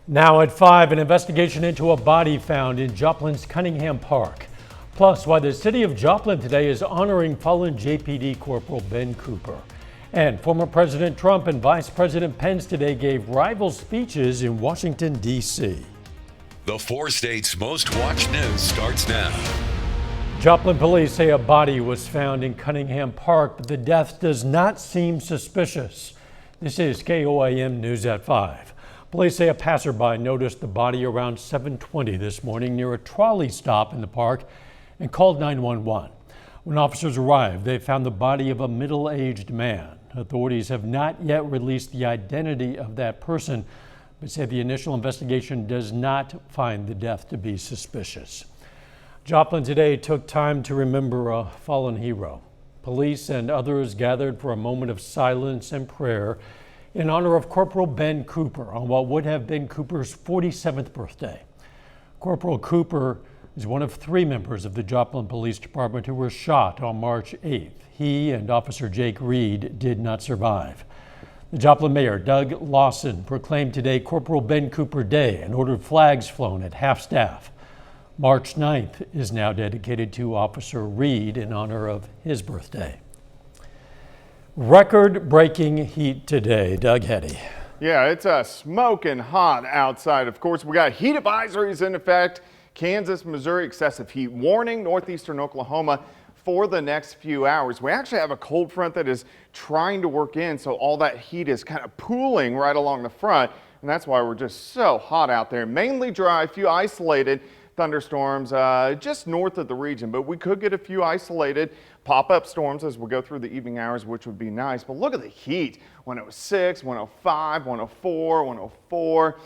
Now at 5, an investigation into a body found in Joplin's Cunningham Park. Plus, why the city of Joplin today is honoring fallen JPD Corporal Ben Cooper. And former President Trump and Vice President Pence today gave rival speeches in Washington, D.C. The 4 states' most watched news starts now. Joplin police say a body was found in Cunningham Park, but the death does not seem suspicious. This is KOAM News at 5. Police say a passerby noticed the body around 7:20 this morning near a trolley stop in the park and called 911. When officers arrived, they found the body of a middle-aged man. Authorities have not yet released the identity of that person, but say the initial investigation does not find the death to be suspicious. Joplin today took time to remember a fallen hero. Police and others gathered for a moment of silence and prayer in honor of Corporal Ben Cooper on what would have been Cooper's 47th birthday. Corporal Cooper is one of 3 members of the Joplin Police Department who were shot on March 8th. He and Officer Jake Reed did not survive. The Joplin Mayor, Doug Lawson, proclaimed today Corporal Ben Cooper Day and ordered flags flown at half-staff. March 9th is now dedicated to Officer Reed in honor of his birthday. Record-breaking heat today. Doug Heddy. Yeah, it's smoking hot outside. Of course, we got heat advisories in effect. Kansas, Missouri, excessive heat warning, northeastern Oklahoma for the next few hours. We actually have a cold front that is trying to work in, so all that heat is kind of pooling right along the front, and that's why we're just so hot out there. Mainly dry, a few isolated thunderstorms just north of the region, but we could get a few isolated pop-up storms as we go through the evening hours, which would be nice. But look at the heat, 106, 105, 104, 104.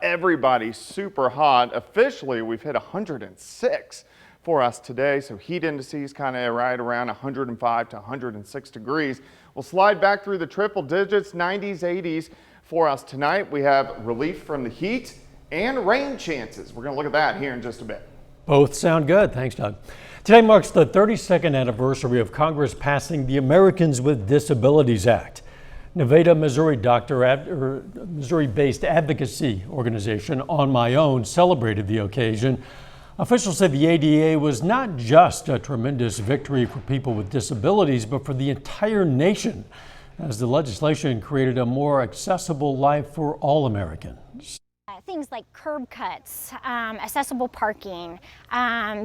Everybody's super hot. Officially, we've hit 106 for us today, so heat indices kind of right around 105 to 106 degrees. We'll slide back through the triple digits, 90s, 80s for us tonight. We have relief from the heat and rain chances. We're going to look at that here in just a bit. Both sound good. Thanks, Doug. Today marks the 32nd anniversary of Congress passing the Americans with Disabilities Act. Nevada, Missouri-based advocacy organization On My Own celebrated the occasion. Officials said the ADA was not just a tremendous victory for people with disabilities, but for the entire nation, as the legislation created a more accessible life for all Americans. Things like curb cuts, accessible parking,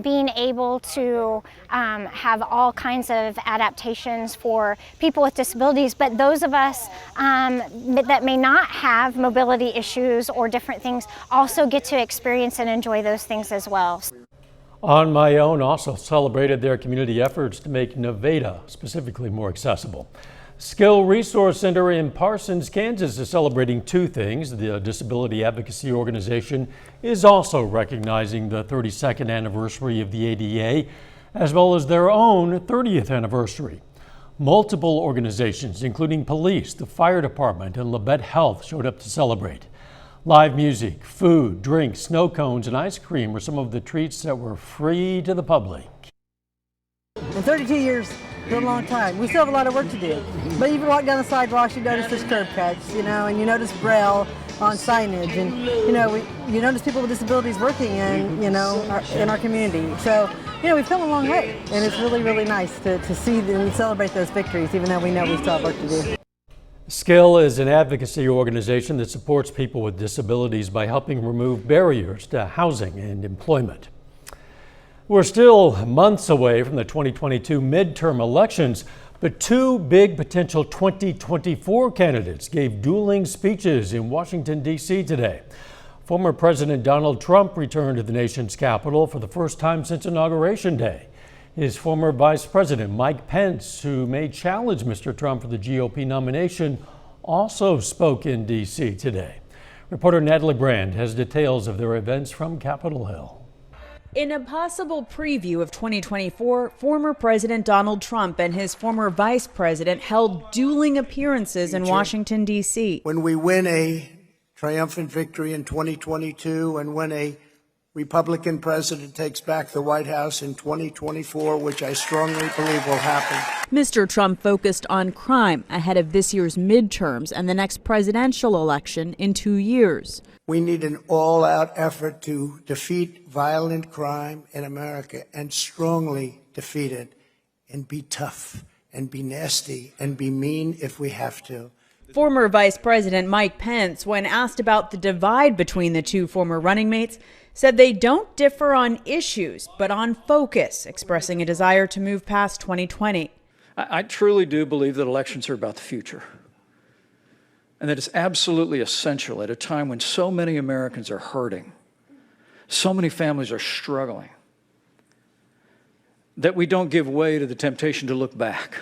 being able to have all kinds of adaptations for people with disabilities, but those of us that may not have mobility issues or different things also get to experience and enjoy those things as well. On My Own also celebrated their community efforts to make Nevada specifically more accessible. Skill Resource Center in Parsons, Kansas is celebrating 2 things. The Disability Advocacy Organization is also recognizing the 32nd anniversary of the ADA, as well as their own 30th anniversary. Multiple organizations, including police, the fire department, and Labette Health, showed up to celebrate. Live music, food, drinks, snow cones, and ice cream were some of the treats that were free to the public. In 32 years, it's a long time. We still have a lot of work to do. But you walk down the sidewalks, you notice there's curb cuts, and you notice braille on signage, and you notice people with disabilities working in our community. So we've come a long way, and it's really, really nice to see and celebrate those victories, even though we know we still have work to do. Skill is an advocacy organization that supports people with disabilities by helping remove barriers to housing and employment. We're still months away from the 2022 midterm elections, but 2 big potential 2024 candidates gave dueling speeches in Washington, D.C. today. Former President Donald Trump returned to the nation's capital for the first time since Inauguration Day. His former Vice President Mike Pence, who may challenge Mr. Trump for the GOP nomination, also spoke in D.C. today. Reporter Natalie Brand has details of their events from Capitol Hill. In a possible preview of 2024, former President Donald Trump and his former vice president held dueling appearances in Washington, D.C. When we win a triumphant victory in 2022 and win a Republican president takes back the White House in 2024, which I strongly believe will happen. Mr. Trump focused on crime ahead of this year's midterms and the next presidential election in 2 years. We need an all-out effort to defeat violent crime in America and strongly defeat it, and be tough and be nasty and be mean if we have to. Former Vice President Mike Pence, when asked about the divide between the two former running mates, said they don't differ on issues, but on focus, expressing a desire to move past 2020. I truly do believe that elections are about the future, and that it's absolutely essential at a time when so many Americans are hurting, so many families are struggling, that we don't give way to the temptation to look back.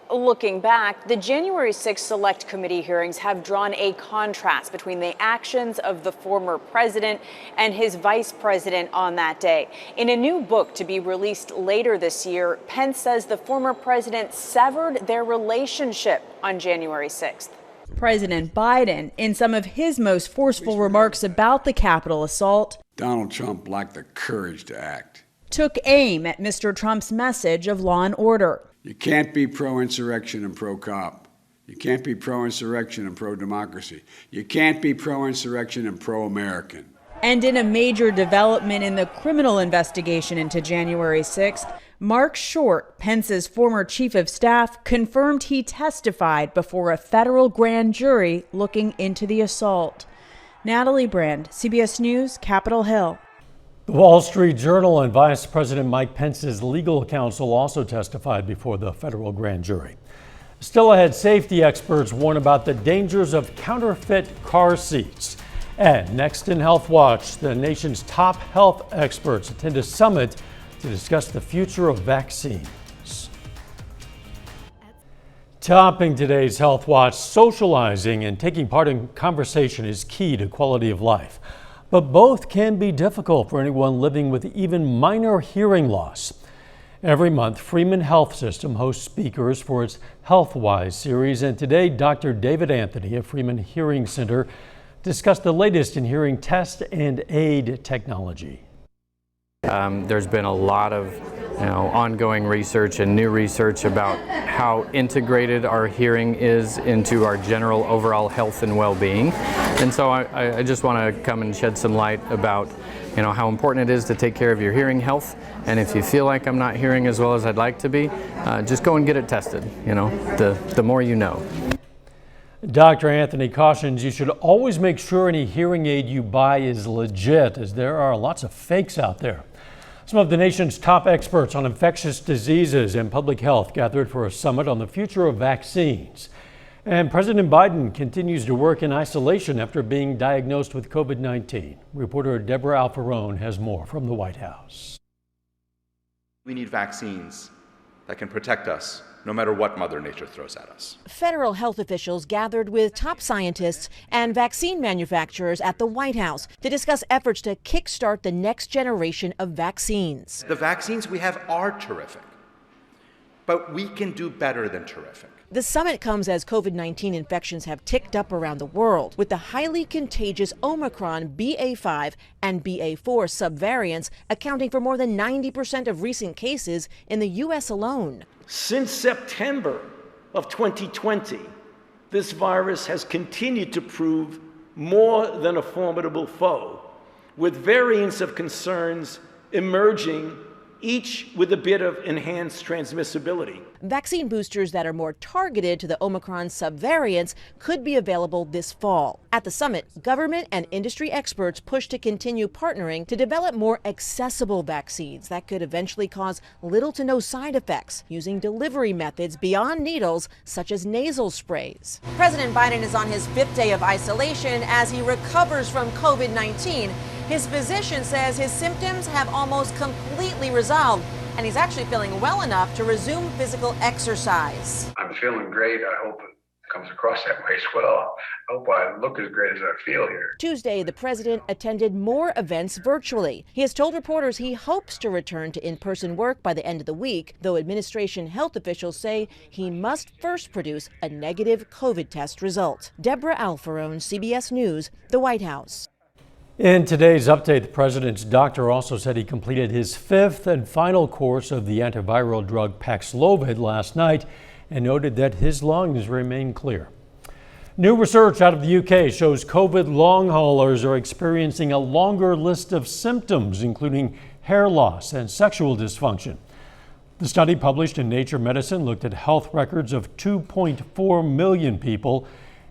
Looking back, the January 6th Select Committee hearings have drawn a contrast between the actions of the former president and his vice president on that day. In a new book to be released later this year, Pence says the former president severed their relationship on January 6th. President Biden, in some of his most forceful remarks about the Capitol assault, Donald Trump lacked the courage to act. Took aim at Mr. Trump's message of law and order. You can't be pro-insurrection and pro-cop. You can't be pro-insurrection and pro-democracy. You can't be pro-insurrection and pro-American. And in a major development in the criminal investigation into January 6th, Mark Short, Pence's former chief of staff, confirmed he testified before a federal grand jury looking into the assault. Natalie Brand, CBS News, Capitol Hill. The Wall Street Journal and Vice President Mike Pence's legal counsel also testified before the federal grand jury. Still ahead, safety experts warn about the dangers of counterfeit car seats. And next in Healthwatch, the nation's top health experts attend a summit to discuss the future of vaccines. Topping today's Healthwatch, socializing and taking part in conversation is key to quality of life. But both can be difficult for anyone living with even minor hearing loss. Every month, Freeman Health System hosts speakers for its HealthWise series, and today, Dr. David Anthony of Freeman Hearing Center discussed the latest in hearing test and aid technology. There's been a lot of ongoing research and new research about how integrated our hearing is into our general overall health and well-being. And so I just want to come and shed some light about how important it is to take care of your hearing health. And if you feel like I'm not hearing as well as I'd like to be, just go and get it tested. The more you know. Dr. Anthony cautions you should always make sure any hearing aid you buy is legit, as there are lots of fakes out there. Some of the nation's top experts on infectious diseases and public health gathered for a summit on the future of vaccines. And President Biden continues to work in isolation after being diagnosed with COVID-19. Reporter Deborah Alfarone has more from the White House. We need vaccines that can protect us no matter what Mother Nature throws at us. Federal health officials gathered with top scientists and vaccine manufacturers at the White House to discuss efforts to kickstart the next generation of vaccines. The vaccines we have are terrific, but we can do better than terrific. The summit comes as COVID-19 infections have ticked up around the world, with the highly contagious Omicron BA.5 and BA.4 subvariants accounting for more than 90% of recent cases in the U.S. alone. Since September of 2020, this virus has continued to prove more than a formidable foe, with variants of concerns emerging, each with a bit of enhanced transmissibility. Vaccine boosters that are more targeted to the Omicron subvariants could be available this fall. At the summit, government and industry experts push to continue partnering to develop more accessible vaccines that could eventually cause little to no side effects, using delivery methods beyond needles, such as nasal sprays. President Biden is on his 5th day of isolation as he recovers from COVID-19. His physician says his symptoms have almost completely resolved, and he's actually feeling well enough to resume physical exercise. I'm feeling great. I hope it comes across that way as well. I hope I look as great as I feel here. Tuesday, the president attended more events virtually. He has told reporters he hopes to return to in-person work by the end of the week, though administration health officials say he must first produce a negative COVID test result. Deborah Alfarone, CBS News, the White House. In today's update, the president's doctor also said he completed his 5th and final course of the antiviral drug Paxlovid last night and noted that his lungs remain clear. New research out of the UK shows COVID long haulers are experiencing a longer list of symptoms, including hair loss and sexual dysfunction. The study, published in Nature Medicine, looked at health records of 2.4 million people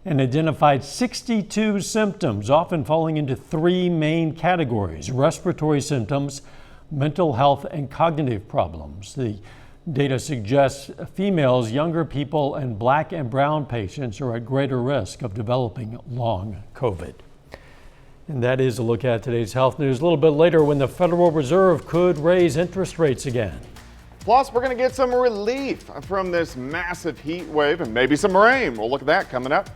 and identified 62 symptoms, often falling into 3 main categories: respiratory symptoms, mental health, and cognitive problems. The data suggests females, younger people, and Black and brown patients are at greater risk of developing long COVID. And that is a look at today's health news. A little bit later, when the Federal Reserve could raise interest rates again. Plus, we're going to get some relief from this massive heat wave and maybe some rain. We'll look at that coming up.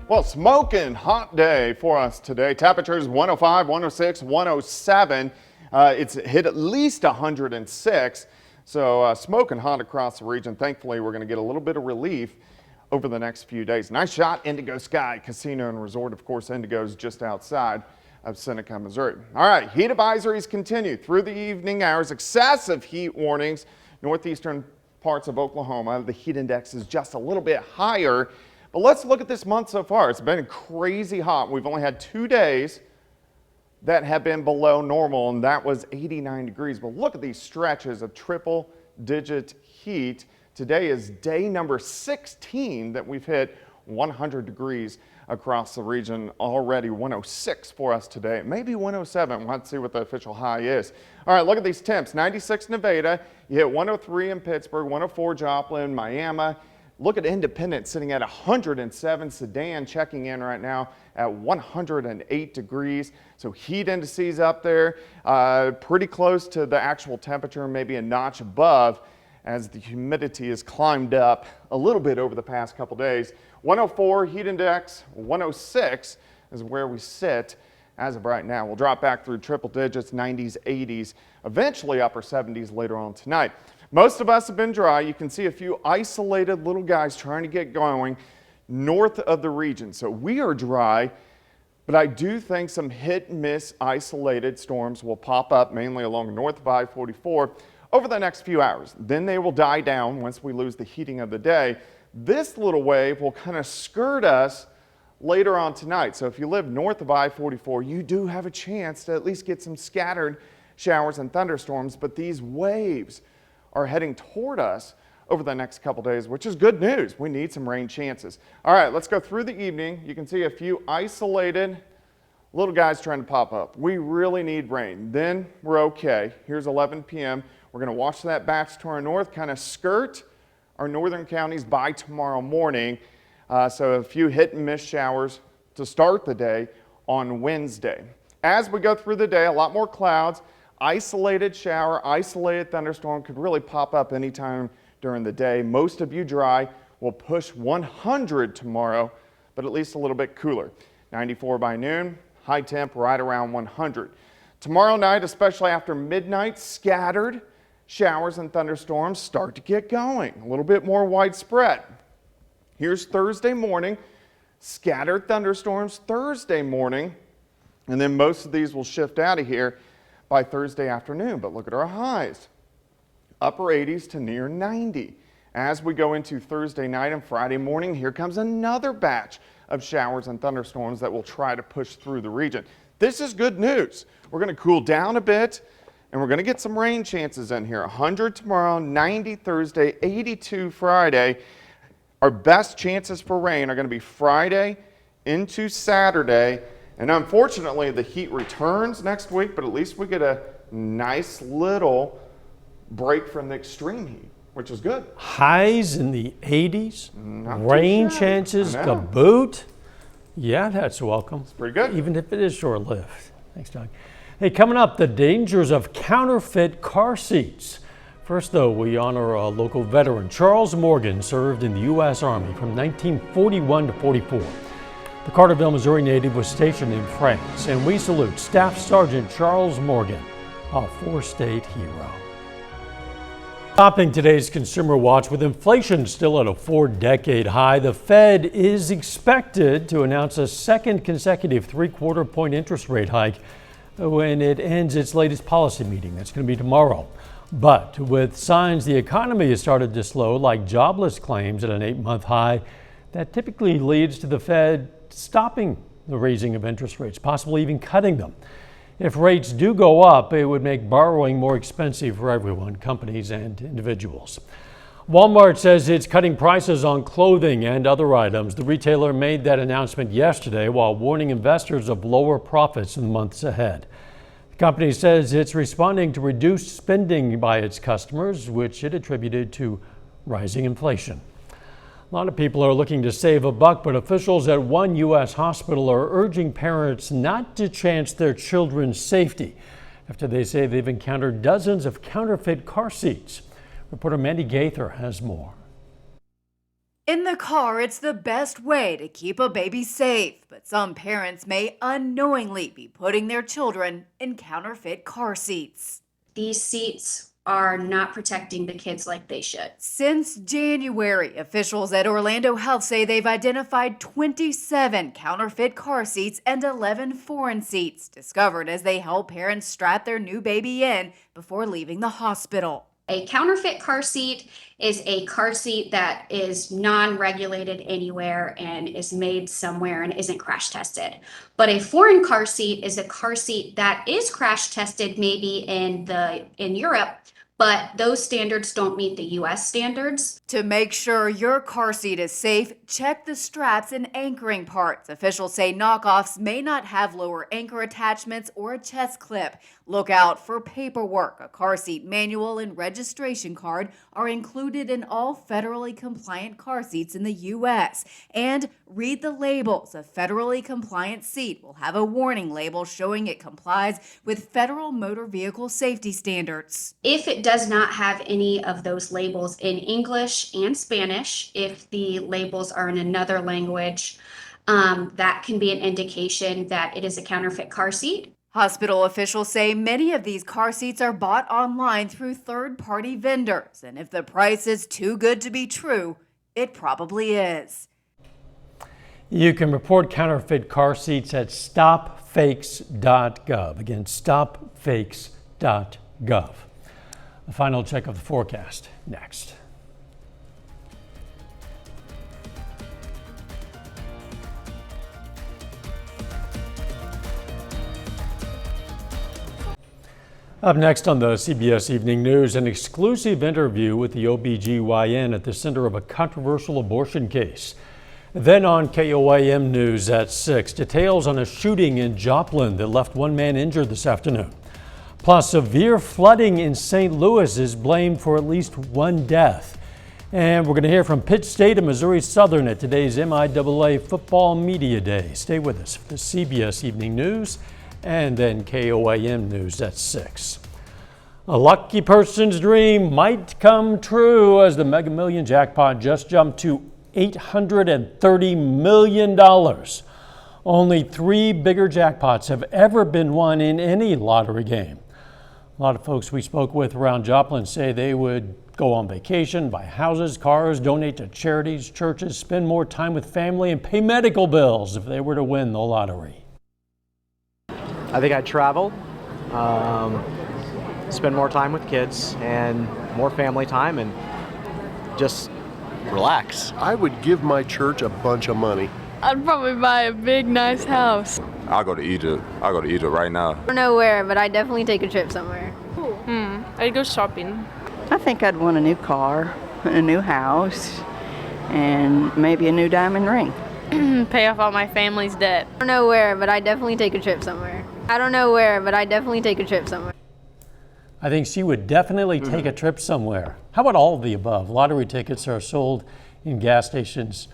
Well, smoking hot day for us today. Temperatures 105, 106, 107. It's hit at least 106. So smoking hot across the region. Thankfully, we're going to get a little bit of relief over the next few days. Nice shot, Indigo Sky Casino and Resort. Of course, Indigo's just outside of Seneca, Missouri. All right, heat advisories continue through the evening hours. Excessive heat warnings. Northeastern parts of Oklahoma, the heat index is just a little bit higher. But let's look at this month so far. It's been crazy hot. We've only had 2 days that have been below normal, and that was 89 degrees. But look at these stretches of triple-digit heat. Today is day number 16 that we've hit 100 degrees across the region already. 106 for us today, maybe 107. We'll have to see what the official high is. All right, look at these temps. 96 Nevada, you hit 103 in Pittsburgh, 104 Joplin, Miami. Look at Independence sitting at 107. Sedan checking in right now at 108 degrees. So heat indices up there, pretty close to the actual temperature, maybe a notch above, as the humidity has climbed up a little bit over the past couple days. 104 heat index, 106 is where we sit as of right now. We'll drop back through triple digits, 90s, 80s, eventually upper 70s later on tonight. Most of us have been dry. You can see a few isolated little guys trying to get going north of the region. So we are dry, but I do think some hit and miss isolated storms will pop up mainly along north of I-44 over the next few hours. Then they will die down once we lose the heating of the day. This little wave will kind of skirt us later on tonight. So if you live north of I-44, you do have a chance to at least get some scattered showers and thunderstorms, but these waves are heading toward us over the next couple days, which is good news. We need some rain chances. All right, let's go through the evening. You can see a few isolated little guys trying to pop up. We really need rain. Then we're okay. Here's 11 p.m. We're going to watch that batch to our north, kind of skirt our northern counties by tomorrow morning. So a few hit and miss showers to start the day on Wednesday. As we go through the day, a lot more clouds. Isolated shower, isolated thunderstorm could really pop up anytime during the day. Most of you dry. Will push 100 tomorrow, but at least a little bit cooler. 94 by noon, high temp right around 100. Tomorrow night, especially after midnight, scattered showers and thunderstorms start to get going. A little bit more widespread. Here's Thursday morning, scattered thunderstorms Thursday morning, and then most of these will shift out of here by Thursday afternoon. But look at our highs, upper 80s to near 90. As we go into Thursday night and Friday morning, here comes another batch of showers and thunderstorms that will try to push through the region. This is good news. We're going to cool down a bit, and we're going to get some rain chances in here. 100 tomorrow, 90 Thursday, 82 Friday. Our best chances for rain are going to be Friday into Saturday. And unfortunately, the heat returns next week, but at least we get a nice little break from the extreme heat, which is good. Highs in the 80s, rain chances to boot. Yeah, that's welcome. It's pretty good. Even if it is short-lived. Thanks, Doug. Hey, coming up, the dangers of counterfeit car seats. First, though, we honor a local veteran. Charles Morgan served in the U.S. Army from 1941 to 44. The Carterville, Missouri native was stationed in France, and we salute Staff Sergeant Charles Morgan, a 4-state hero. Topping today's Consumer Watch, with inflation still at a 4-decade high, the Fed is expected to announce a second consecutive 3/4 point interest rate hike when it ends its latest policy meeting. That's going to be tomorrow. But with signs the economy has started to slow, like jobless claims at an 8-month high, that typically leads to the Fed stopping the raising of interest rates, possibly even cutting them. If rates do go up, it would make borrowing more expensive for everyone, companies and individuals. Walmart says it's cutting prices on clothing and other items. The retailer made that announcement yesterday while warning investors of lower profits in the months ahead. The company says it's responding to reduced spending by its customers, which it attributed to rising inflation. A lot of people are looking to save a buck, but officials at one U.S. hospital are urging parents not to chance their children's safety after they say they've encountered dozens of counterfeit car seats. Reporter Mandy Gaither has more. In the car, it's the best way to keep a baby safe, but some parents may unknowingly be putting their children in counterfeit car seats. These seats are not protecting the kids like they should. Since January, officials at Orlando Health say they've identified 27 counterfeit car seats and 11 foreign seats discovered as they help parents strap their new baby in before leaving the hospital. A counterfeit car seat is a car seat that is non-regulated anywhere and is made somewhere and isn't crash tested. But a foreign car seat is a car seat that is crash tested maybe in Europe, but those standards don't meet the US standards. To make sure your car seat is safe, check the straps and anchoring parts. Officials say knockoffs may not have lower anchor attachments or a chest clip. Look out for paperwork. A car seat manual and registration card are included in all federally compliant car seats in the U.S. And read the labels. A federally compliant seat will have a warning label showing it complies with federal motor vehicle safety standards. If it does not have any of those labels in English and Spanish, if the labels are in another language, that can be an indication that it is a counterfeit car seat. Hospital officials say many of these car seats are bought online through third-party vendors, and if the price is too good to be true, it probably is. You can report counterfeit car seats at stopfakes.gov. Again, stopfakes.gov. A final check of the forecast next. Up next on the CBS Evening News, an exclusive interview with the OBGYN at the center of a controversial abortion case. Then on KOAM News at 6, details on a shooting in Joplin that left one man injured this afternoon. Plus, severe flooding in St. Louis is blamed for at least one death. And we're going to hear from Pitt State and Missouri Southern at today's MIAA Football Media Day. Stay with us for the CBS Evening News and then KOAM News at 6. A lucky person's dream might come true as the Mega Million jackpot just jumped to $830 million. Only 3 bigger jackpots have ever been won in any lottery game. A lot of folks we spoke with around Joplin say they would go on vacation, buy houses, cars, donate to charities, churches, spend more time with family, and pay medical bills if they were to win the lottery. I think I'd travel, spend more time with kids and more family time and just relax. I would give my church a bunch of money. I'd probably buy a big, nice house. I'll go to Egypt. I'll go to Egypt right now. I don't know where, but I'd definitely take a trip somewhere. I'd go shopping. I think I'd want a new car, a new house, and maybe a new diamond ring. Pay off all my family's debt. I don't know where, but I'd definitely take a trip somewhere. I don't know where, but I'd definitely take a trip somewhere. I think she would definitely take a trip somewhere. How about all of the above? Lottery tickets are sold in gas stations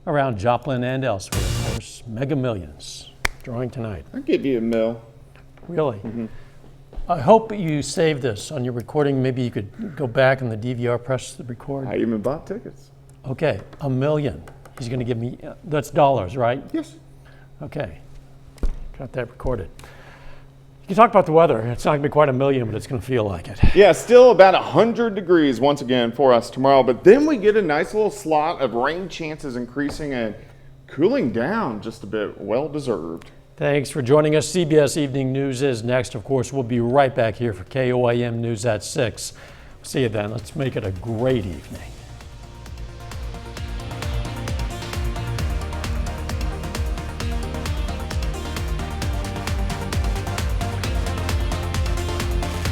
around Joplin and elsewhere. Of course, Mega Millions drawing tonight. I'll give you $1 million. Really? Mm-hmm. I hope you save this on your recording. Maybe you could go back and the DVR press the record. I even bought tickets. Okay, $1 million. He's going to give me, that's dollars, right? Yes. Okay, got that recorded. You talk about the weather. It's not going to be quite a million, but it's going to feel like it. Yeah, still about 100 degrees once again for us tomorrow, but then we get a nice little slot of rain chances increasing and cooling down just a bit. Well deserved. Thanks for joining us. CBS Evening News is next. Of course, we'll be right back here for KOAM News at 6. See you then. Let's make it a great evening.